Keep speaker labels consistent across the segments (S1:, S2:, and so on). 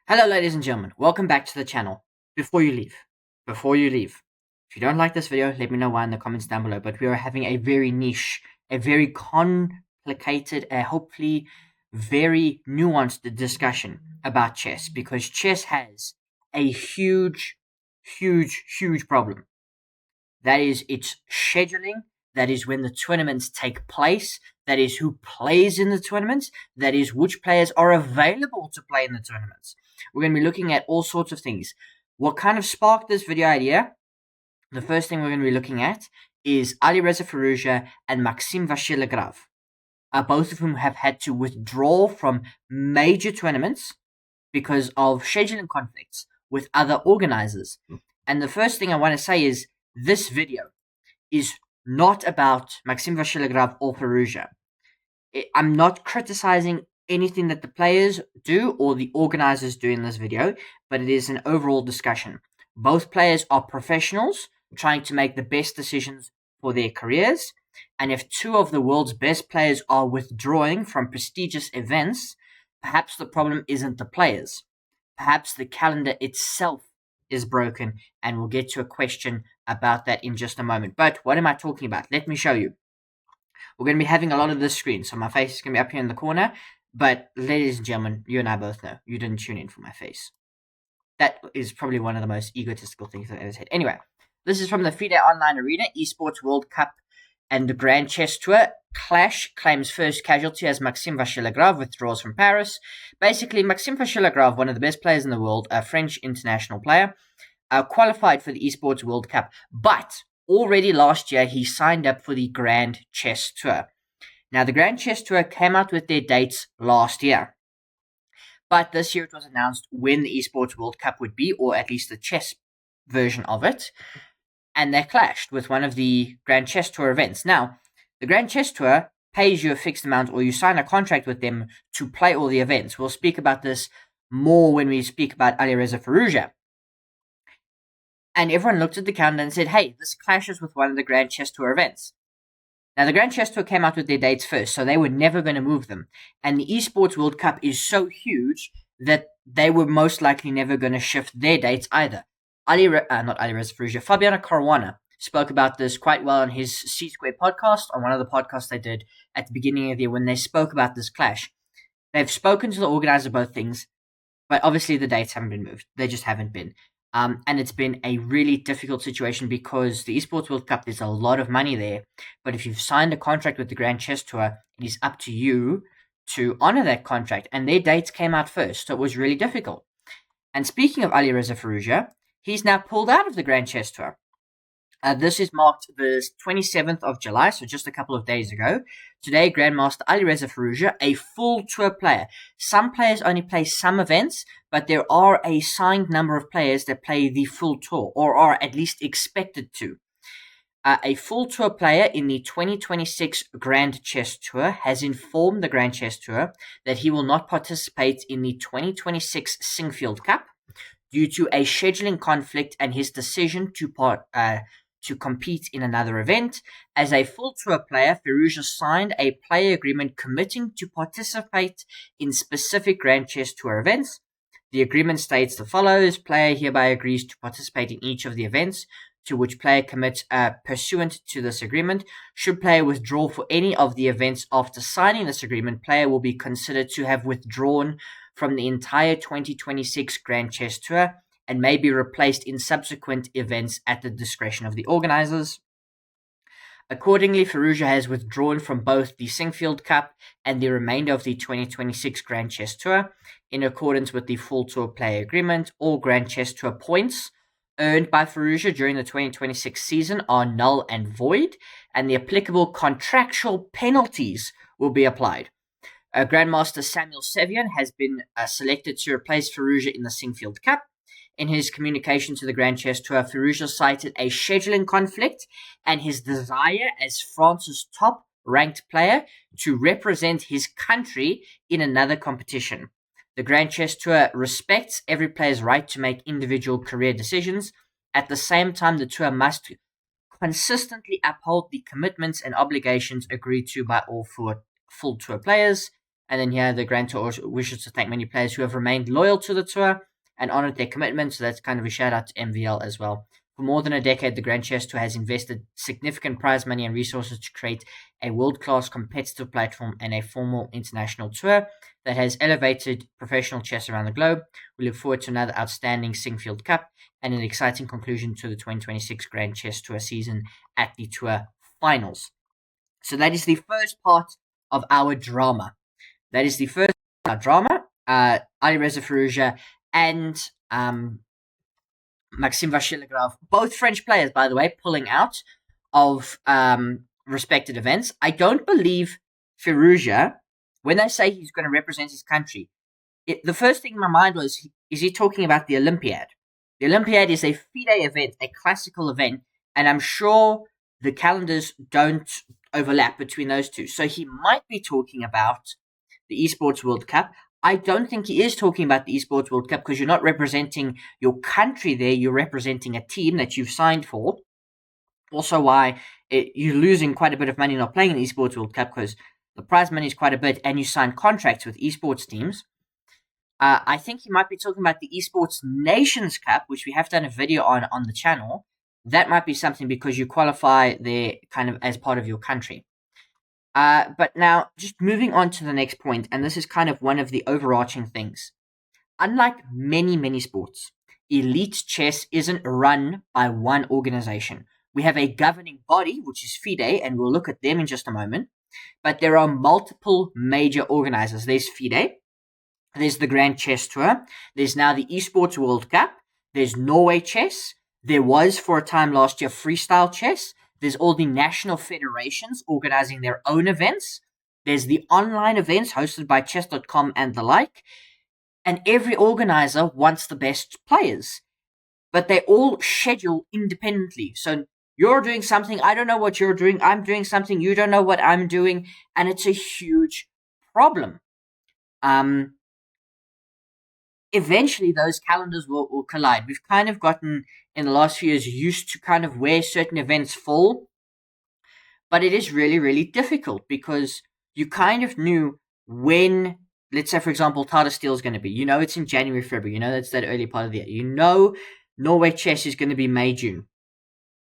S1: Hello ladies and gentlemen, welcome back to the channel. Before you leave, if you don't like this video, let me know why in the comments down below, but we are having a very niche, a very complicated, hopefully very nuanced discussion about chess, because chess has a huge problem. That is its scheduling, that is when the tournaments take place, that is who plays in the tournaments, that is which players are available to play in the tournaments. We're going to be looking at all sorts of things. What kind of sparked this video idea? The first thing we're going to be looking at is Alireza Firouzja and Maxime Vachier-Lagrave, both of whom have had to withdraw from major tournaments because of scheduling conflicts with other organizers. And the first thing I want to say is this video is not about Maxime Vachier-Lagrave or Firouzja. I'm not criticizing anything that the players do or the organizers do in this video, but it is an overall discussion. Both players are professionals trying to make the best decisions for their careers, and if two of the world's best players are withdrawing from prestigious events, perhaps the problem isn't the players. Perhaps the calendar itself is broken, and we'll get to a question about that in just a moment. But what am I talking about? Let me show you. We're going to be having a lot of this screen, so my face is going to be up here in the corner. But ladies and gentlemen, you and I both know you didn't tune in for my face. That is probably one of the most egotistical things I've ever said. Anyway, this is from the FIDE online arena, Esports World Cup and the Grand Chess Tour. Clash claims first casualty as Maxime Vachier-Lagrave withdraws from Paris. Basically, Maxime Vachier-Lagrave, one of the best players in the world, a French international player, qualified for the Esports World Cup, but already last year he signed up for the Grand Chess Tour. Now, the Grand Chess Tour came out with their dates last year, but this year it was announced when the Esports World Cup would be, or at least the chess version of it, and they clashed with one of the Grand Chess Tour events. Now, the Grand Chess Tour pays you a fixed amount, or you sign a contract with them to play all the events. We'll speak about this more when we speak about Alireza Firouzja. And everyone looked at the calendar and said, hey, this clashes with one of the Grand Chess Tour events. Now, the Grand Chess Tour came out with their dates first, so they were never going to move them. And the Esports World Cup is so huge that they were most likely never going to shift their dates either. Not Alireza Firouzja, Fabiano Caruana spoke about this quite well on his C-Squared podcast, on one of the podcasts they did at the beginning of the year when they spoke about this clash. They've spoken to the organizer of both things, but obviously the dates haven't been moved. They just haven't been. And it's been a really difficult situation because the Esports World Cup, there's a lot of money there. But if you've signed a contract with the Grand Chess Tour, it is up to you to honor that contract. And their dates came out first, so it was really difficult. And speaking of Alireza Firouzja, he's now pulled out of the Grand Chess Tour. This is marked the 27th of July, so just a couple of days ago. Today, Grandmaster Alireza Firouzja, a full tour player. Some players only play some events, but there are a signed number of players that play the full tour, or are at least expected to. A full tour player in the 2026 Grand Chess Tour has informed the Grand Chess Tour that he will not participate in the 2026 Singfield Cup due to a scheduling conflict and his decision to compete in another event. As a full tour player, Firouzja signed a player agreement committing to participate in specific Grand Chess Tour events. The agreement states the follows: player hereby agrees to participate in each of the events to which player commits pursuant to this agreement. Should player withdraw for any of the events after signing this agreement, player will be considered to have withdrawn from the entire 2026 Grand Chess Tour and may be replaced in subsequent events at the discretion of the organizers. Accordingly, Firouzja has withdrawn from both the Singfield Cup and the remainder of the 2026 Grand Chess Tour. In accordance with the full tour player agreement, all Grand Chess Tour points earned by Firouzja during the 2026 season are null and void, and the applicable contractual penalties will be applied. Grandmaster Samuel Sevian has been selected to replace Firouzja in the Singfield Cup. In his communication to the Grand Chess Tour, Firouzja cited a scheduling conflict and his desire as France's top-ranked player to represent his country in another competition. The Grand Chess Tour respects every player's right to make individual career decisions. At the same time, the tour must consistently uphold the commitments and obligations agreed to by all full tour players. And then here, the Grand Tour wishes to thank many players who have remained loyal to the tour and honored their commitment. So that's kind of a shout out to MVL as well. For more than a decade, the Grand Chess Tour has invested significant prize money and resources to create a world-class competitive platform and a formal international tour that has elevated professional chess around the globe. We look forward to another outstanding Singfield Cup and an exciting conclusion to the 2026 Grand Chess Tour season at the tour finals. So that is the first part of our drama. That is the first drama. Alireza Firouzja and Maxime Vachier-Lagrave, both French players, by the way, pulling out of respected events. I don't believe Firouzja, when they say he's going to represent his country, the first thing in my mind was, is he talking about the Olympiad? The Olympiad is a FIDE event, a classical event, and I'm sure the calendars don't overlap between those two. So he might be talking about the Esports World Cup. I don't think he is talking about the Esports World Cup because you're not representing your country there. You're representing a team that you've signed for. Also, why you're losing quite a bit of money not playing in the Esports World Cup because the prize money is quite a bit and you sign contracts with esports teams. I think he might be talking about the Esports Nations Cup, which we have done a video on the channel. That might be something because you qualify there kind of as part of your country. But now, just moving on to the next point, and this is kind of one of the overarching things. Unlike many, many sports, elite chess isn't run by one organization. We have a governing body, which is FIDE, and we'll look at them in just a moment. But there are multiple major organizers. There's FIDE, there's the Grand Chess Tour, there's now the Esports World Cup, there's Norway Chess, there was for a time last year Freestyle Chess, there's all the national federations organizing their own events, there's the online events hosted by chess.com and the like, and every organizer wants the best players, but they all schedule independently. So you're doing something, I don't know what you're doing, I'm doing something, you don't know what I'm doing, and it's a huge problem. Eventually those calendars will collide. We've kind of gotten, in the last few years, used to kind of where certain events fall, but it is really, really difficult because you kind of knew when, let's say, for example, Tata Steel is going to be. You know it's in January, February. You know that's that early part of the year. You know Norway Chess is going to be May, June.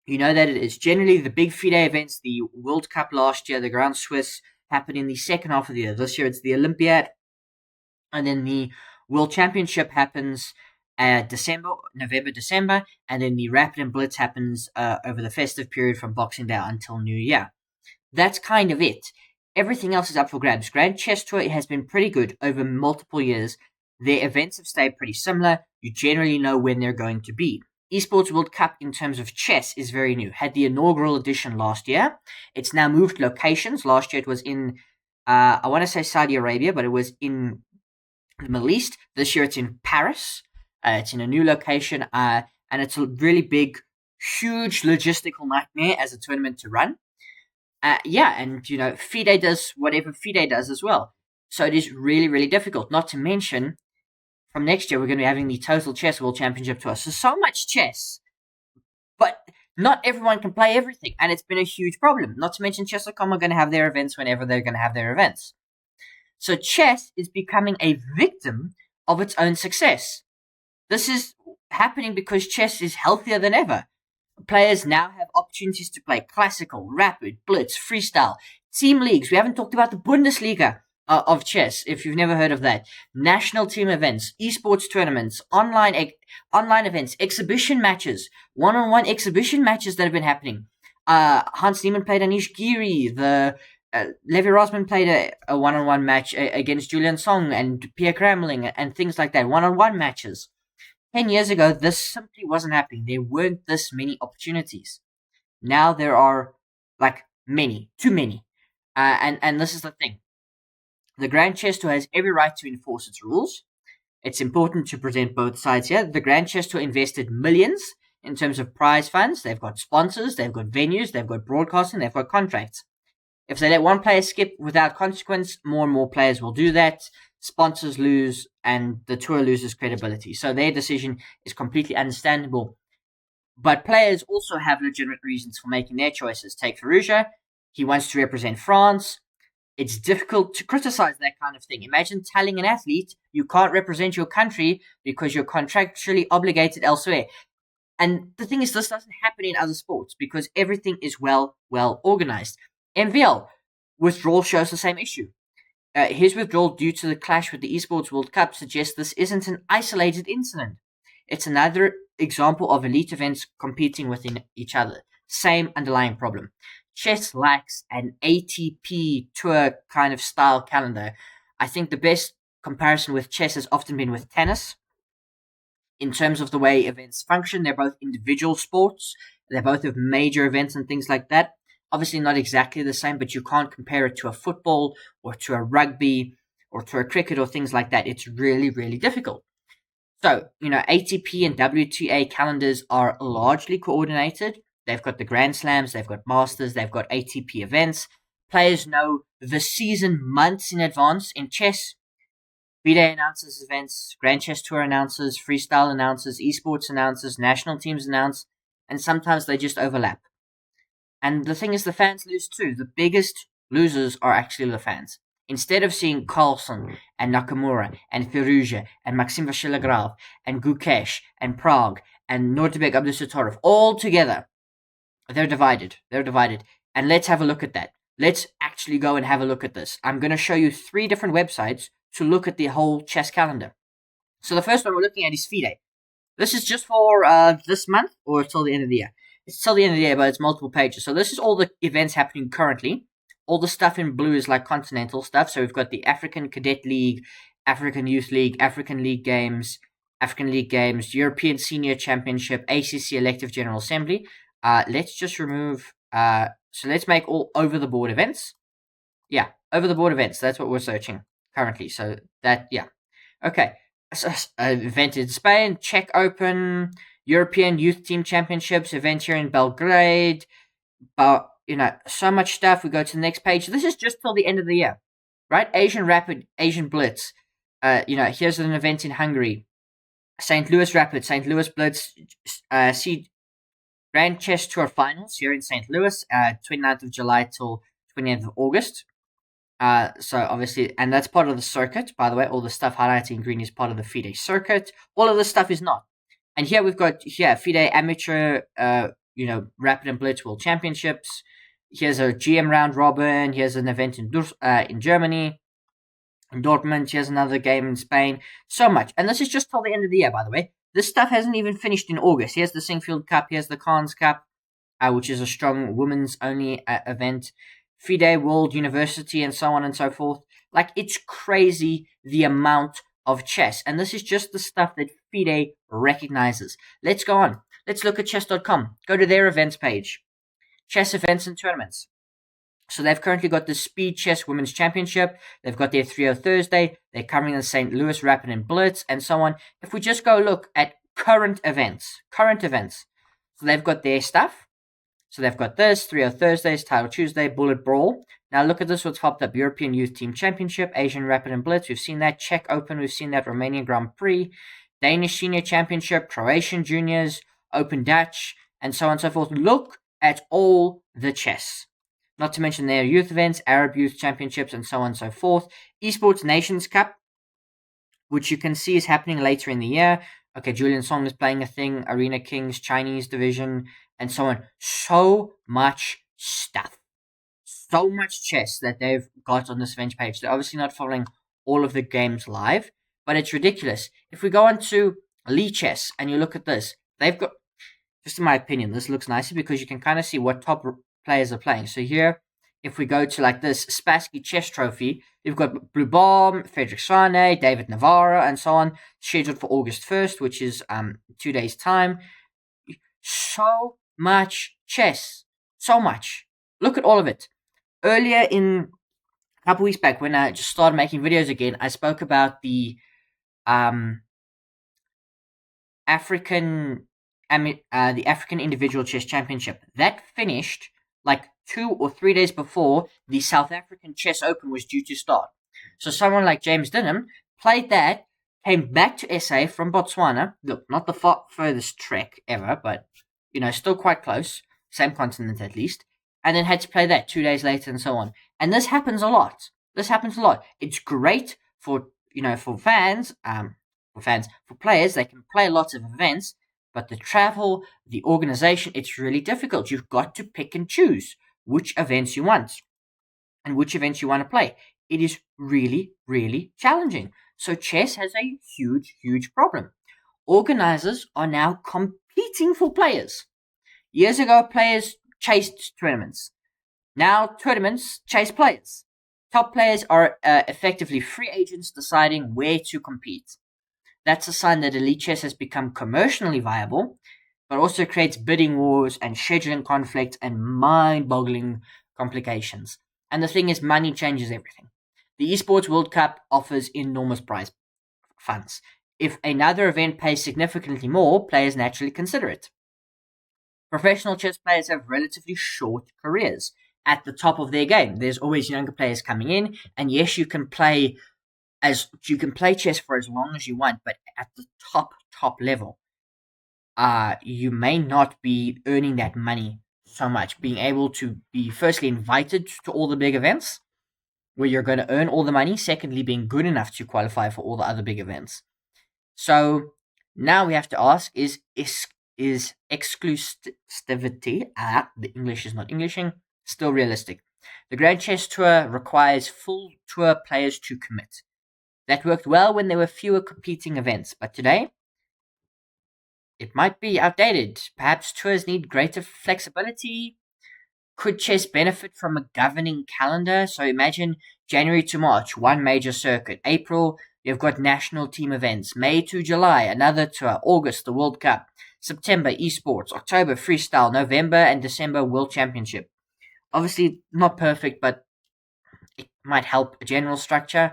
S1: You know that it is. Generally, the big FIDE events, the World Cup last year, the Grand Swiss, happened in the second half of the year. This year it's the Olympiad, and then the World Championship happens November, December, and then the Rapid and Blitz happens over the festive period from Boxing Day until New Year. That's kind of it. Everything else is up for grabs. Grand Chess Tour has been pretty good over multiple years. Their events have stayed pretty similar. You generally know when they're going to be. Esports World Cup in terms of chess is very new. Had the inaugural edition last year. It's now moved locations. Last year it was in, I want to say Saudi Arabia, but it was in the Middle East. This year it's in Paris. It's in a new location, and it's a really big, huge logistical nightmare as a tournament to run. And FIDE does whatever FIDE does as well. So it is really, really difficult. Not to mention, from next year we're going to be having the Total Chess World Championship Tour. So much chess, but not everyone can play everything, and it's been a huge problem. Not to mention Chess.com are going to have their events whenever they're going to have their events. So chess is becoming a victim of its own success. This is happening because chess is healthier than ever. Players now have opportunities to play classical, rapid, blitz, freestyle, team leagues. We haven't talked about the Bundesliga of chess, if you've never heard of that. National team events, esports tournaments, online events, exhibition matches, one-on-one exhibition matches that have been happening. Hans Niemann played Anish Giri. Levi Rosman played a one-on-one match against Julian Song and Pierre Kramling and things like that. One-on-one matches. 10 years ago, this simply wasn't happening. There weren't this many opportunities. Now there are, many, too many. And this is the thing. The Grand Chess Tour has every right to enforce its rules. It's important to present both sides here. The Grand Chess Tour invested millions in terms of prize funds. They've got sponsors, they've got venues, they've got broadcasting, they've got contracts. If they let one player skip without consequence, more and more players will do that. Sponsors lose, and the tour loses credibility. So their decision is completely understandable. But players also have legitimate reasons for making their choices. Take Firouzja. He wants to represent France. it's difficult to criticize that kind of thing. Imagine telling an athlete you can't represent your country because you're contractually obligated elsewhere. And the thing is, this doesn't happen in other sports because everything is well organized. MVL withdrawal shows the same issue. His withdrawal due to the clash with the Esports World Cup suggests this isn't an isolated incident. It's another example of elite events competing within each other. Same underlying problem. Chess lacks an ATP tour kind of style calendar. I think the best comparison with chess has often been with tennis. In terms of the way events function, they're both individual sports. They both have major events and things like that. Obviously, not exactly the same, but you can't compare it to a football or to a rugby or to a cricket or things like that. It's really, really difficult. So, ATP and WTA calendars are largely coordinated. They've got the Grand Slams, they've got Masters, they've got ATP events. Players know the season months in advance. In chess, FIDE announces events, Grand Chess Tour announces, Freestyle announces, Esports announces, national teams announce, and sometimes they just overlap. And the thing is, the fans lose too. The biggest losers are actually the fans. Instead of seeing Carlsen and Nakamura and Firouzja and Maxime Vachier-Lagrave and Gukesh and Prague and Nordebek Abdusattorov all together, they're divided. They're divided. And let's have a look at that. Let's actually go and have a look at this. I'm going to show you 3 different websites to look at the whole chess calendar. So the first one we're looking at is FIDE. This is just for this month or till the end of the year. It's till the end of the year, but it's multiple pages. So this is all the events happening currently. All the stuff in blue is like continental stuff. So we've got the African Cadet League, African Youth League, African League Games, European Senior Championship, ACC Elective General Assembly. Let's just remove... so let's make all over-the-board events. Yeah, over-the-board events. That's what we're searching currently. So that, yeah. Okay. So, event in Spain, Czech Open, European Youth Team Championships, event here in Belgrade. But, so much stuff. We go to the next page. This is just till the end of the year, right? Asian Rapid, Asian Blitz. Here's an event in Hungary. St. Louis Rapid, St. Louis Blitz, Grand Chess Tour Finals here in St. Louis, 29th of July till 20th of August. So obviously, and that's part of the circuit, by the way. All the stuff highlighted in green is part of the FIDE circuit. All of this stuff is not. And here we've got FIDE Amateur, Rapid and Blitz World Championships. Here's a GM round robin. Here's an event in Germany, in Dortmund. Here's another game in Spain. So much, and this is just till the end of the year, by the way. This stuff hasn't even finished in August. Here's the Singfield Cup. Here's the Khans Cup, which is a strong women's only event. FIDE World University, and so on and so forth. Like, it's crazy the amount of chess. And this is just the stuff that FIDE recognizes. Let's go on. Let's look at chess.com. Go to their events page. Chess events and tournaments. So they've currently got the Speed Chess Women's Championship. They've got their 3-0 Thursday. They're covering the St. Louis Rapid and Blitz, and so on. If we just go look at current events. So they've got their stuff. So they've got this, 3-0 Thursdays, Title Tuesday, Bullet Brawl. Now look at this, what's popped up. European Youth Team Championship, Asian Rapid and Blitz. We've seen that. Czech Open, we've seen that. Romanian Grand Prix, Danish Senior Championship, Croatian Juniors, Open Dutch, and so on and so forth. Look at all the chess. Not to mention their youth events, Arab Youth Championships, and so on and so forth. Esports Nations Cup, which you can see is happening later in the year. Okay, Julian Song is playing a thing, Arena Kings, Chinese Division, and so on. So much stuff. So much chess that they've got on this event page. They're obviously not following all of the games live, but it's ridiculous. If we go on to Lee Chess and you look at this, they've got, just in my opinion, this looks nicer because you can kind of see what top players are playing. So here, if we go to like this Spassky Chess Trophy, you've got Blue Bomb, Frederick Swane, David Navarro, and so on, scheduled for August 1st, which is 2 days' time. So much chess. So much. Look at all of it. Earlier in a couple weeks back, when I just started making videos again, I spoke about the African Individual Chess Championship. That finished like 2 or 3 days before the South African Chess Open was due to start. So someone like James Dinham played that, came back to SA from Botswana. Look, not the furthest trek ever, but, still quite close. Same continent at least. and then had to play that 2 days later and so on. And this happens a lot. It's great for for fans, for players. They can play lots of events, but the travel, the organization, it's really difficult. You've got to pick and choose which events you want and which events you want to play. It is really, really challenging. So chess has a huge, huge problem. Organizers are now competing for players. Years ago, players chased tournaments. Now, tournaments chase players. Top players are effectively free agents deciding where to compete. That's a sign that elite chess has become commercially viable, but also creates bidding wars and scheduling conflicts and mind-boggling complications. And the thing is, money changes everything. The Esports World Cup offers enormous prize funds. If another event pays significantly more, players naturally consider it. Professional chess players have relatively short careers at the top of their game. There's always younger players coming in, and yes, you can play chess for as long as you want, but at the top level, you may not be earning that money so much. Being able to be firstly invited to all the big events where you're going to earn all the money, secondly being good enough to qualify for all the other big events. So now we have to ask: is exclusivity, the English is not Englishing, still realistic? The Grand Chess Tour requires full tour players to commit. That worked well when there were fewer competing events, but today it might be outdated. Perhaps tours need greater flexibility. Could chess benefit from a governing calendar? So imagine January to March, one major circuit. April, you've got national team events. May to July, another tour. August, the World Cup. September, esports. October, freestyle. November and December, World Championship. Obviously, not perfect, but it might help a general structure.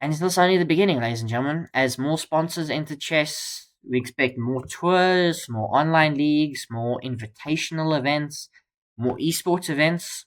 S1: And it's only the beginning, ladies and gentlemen. As more sponsors enter chess, we expect more tours, more online leagues, more invitational events, more esports events.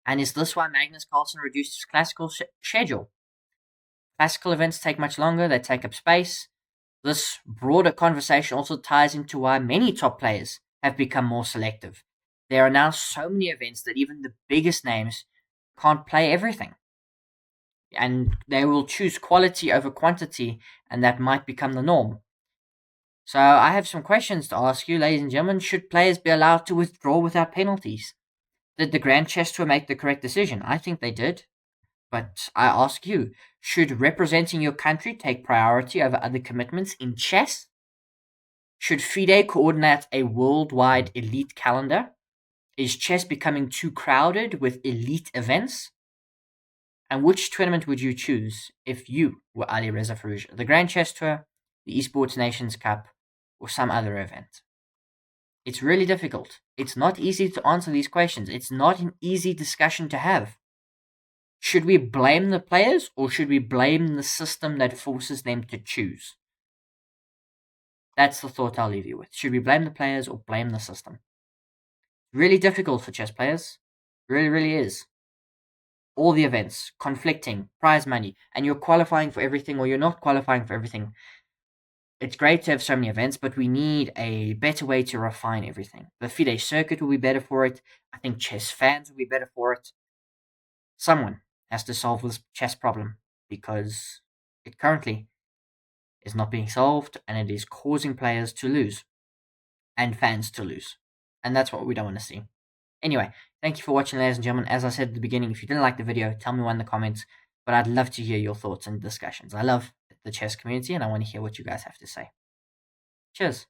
S1: And is this why Magnus Carlsen reduced his classical schedule? Classical events take much longer, they take up space. This broader conversation also ties into why many top players have become more selective. There are now so many events that even the biggest names can't play everything. And they will choose quality over quantity, and that might become the norm. So I have some questions to ask you, ladies and gentlemen. Should players be allowed to withdraw without penalties? Did the Grand Chess Tour make the correct decision? I think they did. But I ask you, should representing your country take priority over other commitments in chess? Should FIDE coordinate a worldwide elite calendar? Is chess becoming too crowded with elite events? And which tournament would you choose if you were Alireza Firouzja? The Grand Chess Tour, the Esports Nations Cup, or some other event? It's really difficult. It's not easy to answer these questions. It's not an easy discussion to have. Should we blame the players or should we blame the system that forces them to choose? That's the thought I'll leave you with. Should we blame the players or blame the system? Really difficult for chess players. Really, really is. All the events, conflicting, prize money, and you're qualifying for everything or you're not qualifying for everything. It's great to have so many events, but we need a better way to refine everything. The FIDE circuit will be better for it. I think chess fans will be better for it. Someone has to solve this chess problem because it currently is not being solved and it is causing players to lose and fans to lose. And that's what we don't want to see. Anyway, thank you for watching, ladies and gentlemen. As I said at the beginning, if you didn't like the video, tell me one in the comments. But I'd love to hear your thoughts and discussions. I love the chess community and I want to hear what you guys have to say. Cheers.